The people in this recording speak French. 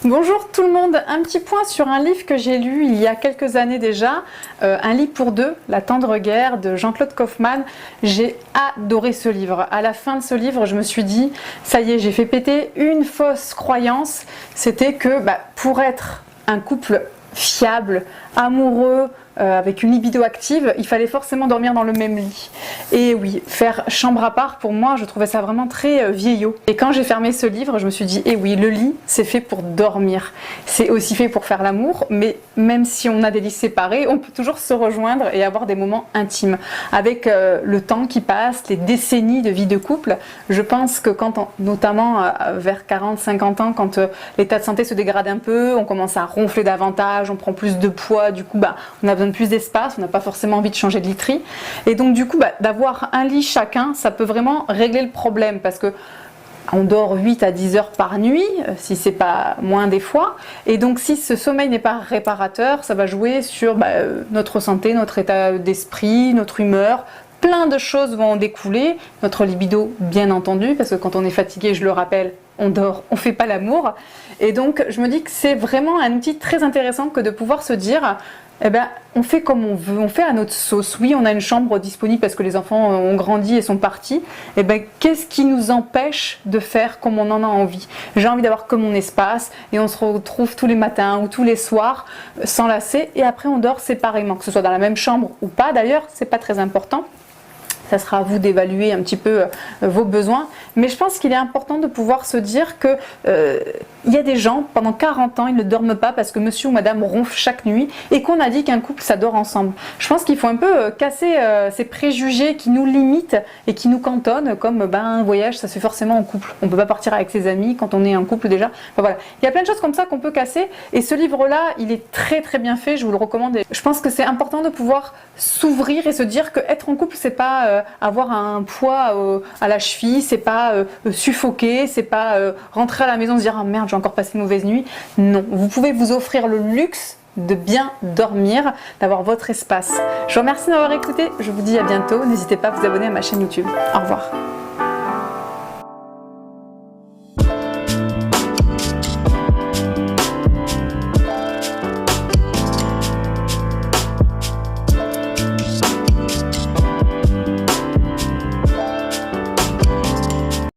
Bonjour tout le monde, un petit point sur un livre que j'ai lu il y a quelques années déjà, Un lit pour deux, La tendre guerre de Jean-Claude Kaufmann. J'ai adoré ce livre. À la fin de ce livre, je me suis dit, ça y est, j'ai fait péter une fausse croyance, c'était que pour être un couple fiable, amoureux, avec une libido active, il fallait forcément dormir dans le même lit. Et oui, faire chambre à part, pour moi, je trouvais ça vraiment très vieillot. Et quand j'ai fermé ce livre, je me suis dit, eh oui, le lit, c'est fait pour dormir. C'est aussi fait pour faire l'amour, mais même si on a des lits séparés, on peut toujours se rejoindre et avoir des moments intimes. Avec le temps qui passe, les décennies de vie de couple, je pense que notamment vers 40-50 ans, quand l'état de santé se dégrade un peu, on commence à ronfler davantage, on prend plus de poids, du coup, on a besoin de plus d'espace, on n'a pas forcément envie de changer de literie. Et donc du coup, d'avoir un lit chacun, ça peut vraiment régler le problème parce que on dort 8 à 10 heures par nuit, si c'est pas moins des fois. Et donc si ce sommeil n'est pas réparateur, ça va jouer sur notre santé, notre état d'esprit, notre humeur. Plein de choses vont en découler, notre libido bien entendu, parce que quand on est fatigué, je le rappelle, on dort, on fait pas l'amour. Et donc je me dis que c'est vraiment un outil très intéressant que de pouvoir se dire, on fait comme on veut, on fait à notre sauce. Oui, on a une chambre disponible parce que les enfants ont grandi et sont partis. Qu'est-ce qui nous empêche de faire comme on en a envie? J'ai envie d'avoir que mon espace et on se retrouve tous les matins ou tous les soirs s'enlacer et après on dort séparément, que ce soit dans la même chambre ou pas d'ailleurs, c'est pas très important. Ça sera à vous d'évaluer un petit peu vos besoins. Mais je pense qu'il est important de pouvoir se dire que il y a des gens, pendant 40 ans, ils ne dorment pas parce que monsieur ou madame ronfle chaque nuit et qu'on a dit qu'un couple, ça dort ensemble. Je pense qu'il faut un peu casser ces préjugés qui nous limitent et qui nous cantonnent, comme un voyage, ça se fait forcément en couple. On ne peut pas partir avec ses amis quand on est en couple déjà. Enfin, voilà. Il y a plein de choses comme ça qu'on peut casser et ce livre-là, il est très très bien fait, je vous le recommande. Je pense que c'est important de pouvoir s'ouvrir et se dire qu'être en couple, c'est pas avoir un poids à la cheville, c'est pas suffoquer, c'est pas rentrer à la maison et se dire ah merde j'ai encore passé une mauvaise nuit. Non, vous pouvez vous offrir le luxe de bien dormir, d'avoir votre espace. Je vous remercie d'avoir écouté, je vous dis à bientôt, n'hésitez pas à vous abonner à ma chaîne YouTube. Au revoir.